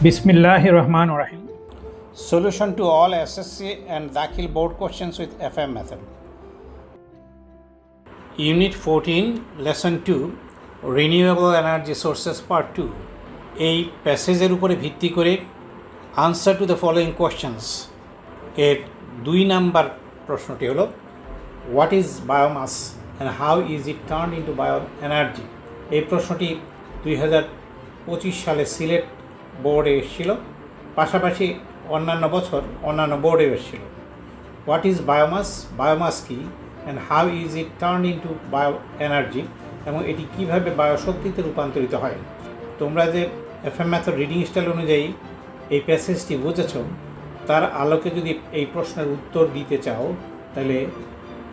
Bismillahir Rahmanir Rahim. Solution to all SSC and Dakhil board questions with FM method. Unit 14, Lesson 2, Renewable Energy Sources Part 2. এই প্যাসেজের উপরে ভিত্তি করে answer to the following questions এর 2 number প্রশ্নটি হলো what is biomass and how is it turn into bio energy. এই প্রশ্নটি 2025 সালে সিলেট বোর্ডে এসেছিল, পাশাপাশি অন্যান্য বছর অন্যান্য বোর্ডে এসেছিল। হোয়াট ইজ বায়োমাস, বায়োমাস কী, and how is it turn into bio energy, এবং এটি কীভাবে বায়োশক্তিতে রূপান্তরিত হয়। তোমরা যে FM মেথড রিডিং স্টাইল অনুযায়ী এই প্যাসেজটি বুঝেছ, তার আলোকে যদি এই প্রশ্নের উত্তর দিতে চাও তাহলে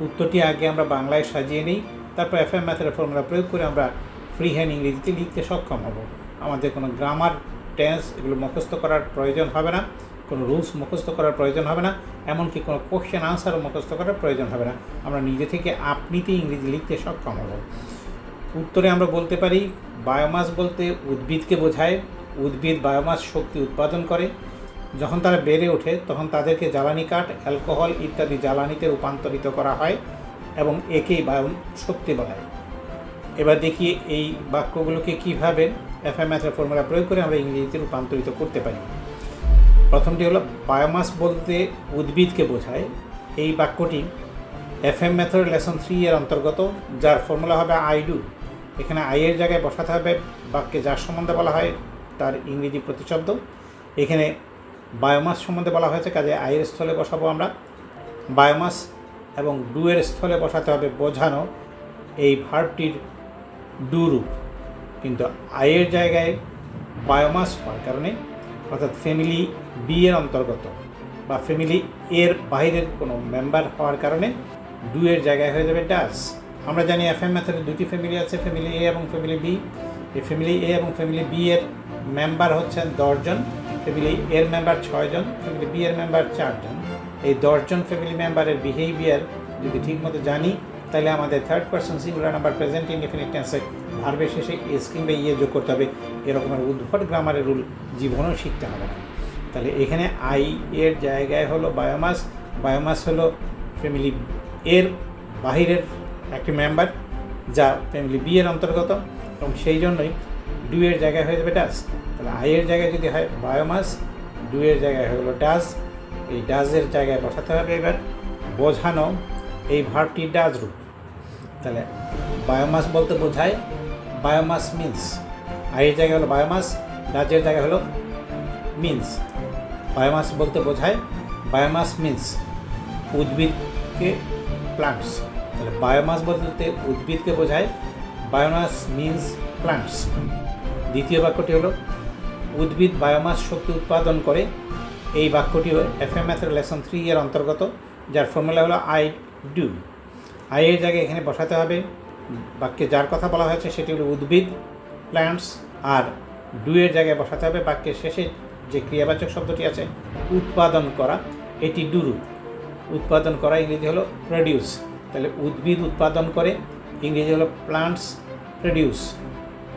উত্তরটি আগে আমরা বাংলায় সাজিয়ে নিই, তারপর FM মেথডের ফর্মুলা প্রয়োগ করে আমরা ফ্রি হ্যান্ড ইংরেজিতে লিখতে সক্ষম হব। আমাদের কোনো গ্রামার, টেন্স এগুলো মুখস্থ করার প্রয়োজন হবে না, কোনো রুলস মুখস্থ করার প্রয়োজন হবে না, এমনকি কোনো কোশ্চেন আনসারও মুখস্থ করার প্রয়োজন হবে না। আমরা নিজে থেকে আপনিতেই ইংরেজি লিখতে সক্ষম হব। উত্তরে আমরা বলতে পারি বায়োমাস বলতে উদ্ভিদকে বোঝায়। উদ্ভিদ বায়োমাস শক্তি উৎপাদন করে। যখন তারা বেড়ে ওঠে তখন তাদেরকে জ্বালানি কাঠ, অ্যালকোহল ইত্যাদি জ্বালানিতে রূপান্তরিত করা হয় এবং একেই বায়োশক্তি বলা হয়। এবার দেখি এই বাক্যগুলোকে কীভাবে FM ম্যাথের ফর্মুলা প্রয়োগ করে আমরা ইংরেজিতে রূপান্তরিত করতে পারি। প্রথমটি হলো বায়োমাস বলতে উদ্ভিদকে বোঝায়। এই বাক্যটি FM মেথড লেসন 3 এর অন্তর্গত, যার ফর্মুলা হবে আই ডু। এখানে আই এর জায়গায় বসাতে হবে বাক্যে যার সম্বন্ধে বলা হয় তার ইংরেজি প্রতিশব্দ। এখানে বায়োমাস সম্বন্ধে বলা হয়েছে, কাজে আই এর স্থলে বসাবো আমরা বায়োমাস, এবং ডু এর স্থলে বসাতে হবে বোঝানো এই ভার্বটির ডু রূপ। কিন্তু আই এর জায়গায় বায়োমাস হওয়ার কারণে, অর্থাৎ ফ্যামিলি বি এর অন্তর্গত বা ফ্যামিলি এর বাইরের কোনো মেম্বার হওয়ার কারণে ডু এর জায়গায় হয়ে যাবে ডাজ। আমরা জানি FM মেথডে দুটি ফ্যামিলি আছে, ফ্যামিলি এ এবং ফ্যামিলি বি। এই ফ্যামিলি এ এবং ফ্যামিলি বি এর মেম্বার হচ্ছেন 10 জন, ফ্যামিলি এর মেম্বার 6 জন, ফ্যামিলি বি এর মেম্বার 4 জন। এই 10 জন ফ্যামিলি মেম্বারের বিহেভিয়ার যদি ঠিকমতো জানি তাহলে আমাদের third person singular number present indefinite টেন্সে ভার্বের শেষে এস কিংবা ইয়ে যোগ করতে হবে। এরকমের উদ্ভট গ্রামারের রুল জীবনেও শিখতে হবে না। তাহলে এখানে আই এর জায়গায় হলো বায়োমাস। বায়োমাস হলো ফ্যামিলি এর বাহিরের একটি মেম্বার যা ফ্যামিলি বি এর অন্তর্গত, এবং সেই জন্যই ডু এর জায়গায় হয়ে যাবে ডাজ। তাহলে আই এর জায়গায় যদি হয় বায়োমাস, ডু এর জায়গায় হলো ডাজ। এই ডাজের জায়গায় বসাতে হবে এবার বোঝানো এই ভার্বটি ডাজ রূপ। তাহলে বায়োমাস বলতে বোঝায় বায়োমাস মিন্স। আই এর জায়গায় হলো বায়োমাস, ডাজের জায়গায় হলো মিন্স। বায়োমাস বলতে বোঝায় বায়োমাস মিন্স উদ্ভিদকে, প্লান্টস। তাহলে বায়োমাস বলতে উদ্ভিদকে বোঝায় বায়োমাস মিন্স প্লান্টস। দ্বিতীয় বাক্যটি হলো উদ্ভিদ বায়োমাস শক্তি উৎপাদন করে। এই বাক্যটি FM ম্যাথের লেসন 3 এর অন্তর্গত, যার ফর্মুলা হলো আই ডু। আই এর জায়গায় এখানে বসাতে হবে বাক্যে যার কথা বলা হয়েছে সেটি হলো উদ্ভিদ, প্ল্যান্টস, আর ডু এর জায়গায় বসাতে হবে বাক্যের শেষে যে ক্রিয়াবাচক শব্দটি আছে উৎপাদন করা, এটি ডু রূপ। উৎপাদন করা ইংরেজি হলো প্রডিউস। তাহলে উদ্ভিদ উৎপাদন করে ইংরেজি হলো প্লান্টস প্রডিউস।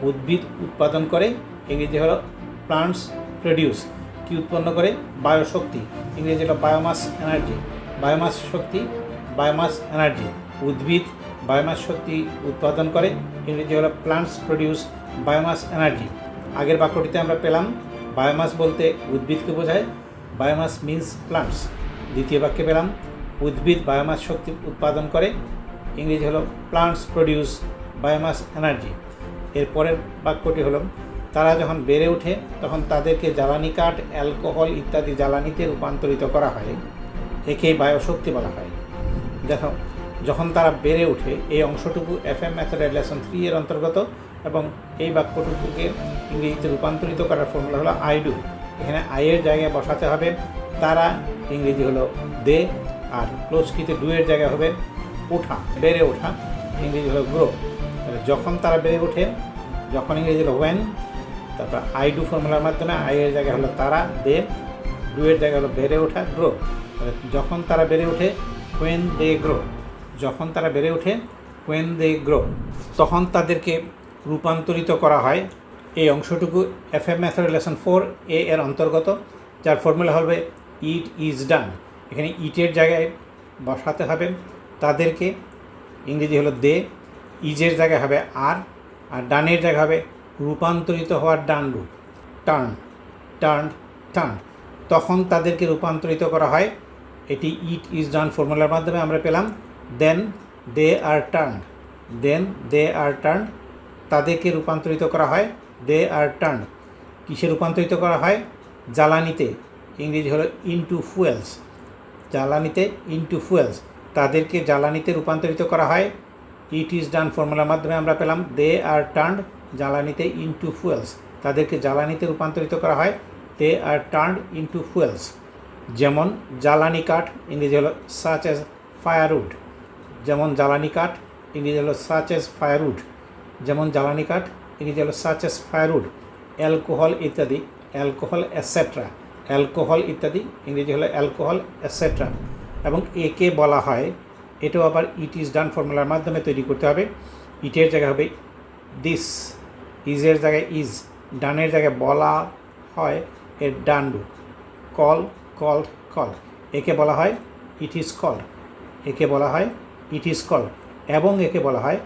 উদ্ভিদ উৎপাদন করে ইংরেজি হলো প্লান্টস প্রডিউস। কি উৎপন্ন করে? বায়োশক্তি, ইংরেজি হলো বায়োমাস এনার্জি। বায়োমাস শক্তি, বায়োমাস এনার্জি। উদ্ভিদ বায়োমাস শক্তি উৎপাদন করে ইংরেজি হলো প্লান্টস প্রডিউস বায়োমাস এনার্জি। আগের বাক্যটিতে আমরা পেলাম বায়োমাস বলতে উদ্ভিদকে বোঝায় বায়োমাস মিন্স প্লান্টস। দ্বিতীয় বাক্যে পেলাম উদ্ভিদ বায়োমাস শক্তি উৎপাদন করে ইংরেজি হলো প্লান্টস প্রডিউস বায়োমাস এনার্জি। এরপরের বাক্যটি হলো তারা যখন বেড়ে ওঠে তখন তাদেরকে জ্বালানি কাঠ, অ্যালকোহল ইত্যাদি জ্বালানিতে রূপান্তরিত করা হয়, একেই বায়োশক্তি বলা হয়। দেখো, যখন তারা বেড়ে ওঠে এই অংশটুকু FM মেথডের লেসন 3 এর অন্তর্গত, এবং এই বাক্যটুকুকে ইংরেজিতে রূপান্তরিত করার ফর্মুলা হলো আই ডু। এখানে আই এর জায়গায় বসাতে হবে তারা, ইংরেজি হলো দে, আর ক্লোজকিতে ডু এর জায়গায় হবে ওঠা, বেড়ে ওঠা, ইংরেজি হলো গ্রো। তাহলে যখন তারা বেড়ে ওঠে, যখন ইংরেজি হলো ওয়েন, তারপর আই ডু ফর্মুলার মাধ্যমে আই এর জায়গায় হলো তারা, দে, ডু এর জায়গায় হলো বেড়ে ওঠা, গ্রো। তাহলে যখন তারা বেড়ে ওঠে হোয়েন দে গ্রো। যখন তারা বেড়ে ওঠে হোয়েন দে গ্রো, তখন তাদেরকে রূপান্তরিত করা হয় এই অংশটুকু এফএম মেথড লেসন 4 এ এর অন্তর্গত, যার ফর্মুলা হবে ইট ইজ ডান। এখানে ইটের জায়গায় বসাতে হবে তাদেরকে, ইংরেজি হলো দে, ইজের জায়গায় হবে আর ডানের জায়গায় হবে রূপান্তরিত হওয়ার ডান রূপ, টার্ন, টার্ন, টার্ন। তখন তাদেরকে রূপান্তরিত করা হয়, এটি ইট ইজ ডান ফর্মুলার মাধ্যমে আমরা পেলাম। দেন দে আর টার্ন, দেন দে আর টার্ন, তাদেরকে রূপান্তরিত করা হয় দে আর টার্ন। কিসে রূপান্তরিত করা হয়? জ্বালানিতে, ইংরেজি হলো ইনটু ফুয়েলস, জ্বালানিতে ইনটু ফুয়েলস, তাদেরকে জ্বালানিতে রূপান্তরিত করা হয়। ইট ইজ ডান ফর্মুলার মাধ্যমে আমরা পেলাম দে আর টার্ন জ্বালানিতে ইনটু ফুয়েলস, তাদেরকে জ্বালানিতে রূপান্তরিত করা হয় they R turn into fuels. যেমন জ্বালানি কাঠ, ইংরেজি হলো সাচ এজ ফায়ারউড, যেমন জ্বালানি কাঠ, ইংরেজি হলো সাচ এজ ফায়ারউড, যেমন জ্বালানি কাঠ, ইংরেজি হলো সাচ এজ ফায়ারউড। অ্যালকোহল ইত্যাদি, অ্যালকোহল এটসেট্রা, অ্যালকোহল ইত্যাদি, ইংরেজি হলো অ্যালকোহল এটসেট্রা। এবং একে বলা হয়, এটাও আবার ইট ইজ ডান ফর্মুলার মাধ্যমে তৈরি করতে হবে। ইটের জায়গায় হবে দিস, ইজের জায়গায় ইজ, ডানের জায়গায় বলা হয় এর ডান রূপ, কল, কল্ড, কল। একে বলা হয় ইট ইজ কল্ড, একে বলা হয় ইট ইজ কল্ড, এবং একে বলা হয়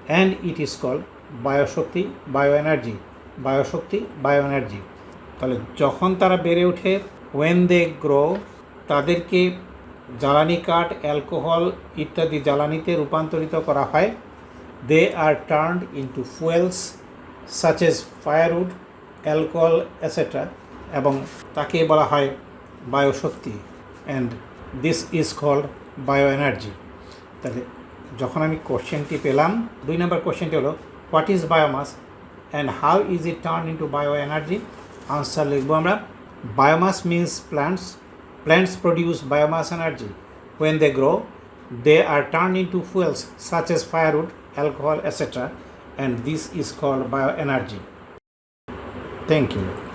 অ্যান্ড ইট ইজ কল্ড বায়োশক্তি, বায়ো এনার্জি, বায়োশক্তি, বায়ো এনার্জি। তাহলে যখন তারা বেড়ে ওঠে, ওয়েন দে গ্রো, তাদেরকে জ্বালানি কাঠ, অ্যালকোহল ইত্যাদি জ্বালানিতে রূপান্তরিত করা হয়। They are turned into fuels such as firewood, alcohol etcetera, এবং তাকে বলা হয় বায়োশক্তি, and this is called bio energy. তাহলে যখন আমি কোশ্চেনটি পেলাম, 2 নম্বর কোশ্চেনটি হলো what is biomass and how is it turn into bio energy. Answer লিখবো আমরা, biomass means plants, plants produce biomass energy. When they grow, they are turned into fuels such as firewood, alcohol, etc. And this is called bioenergy. Thank you.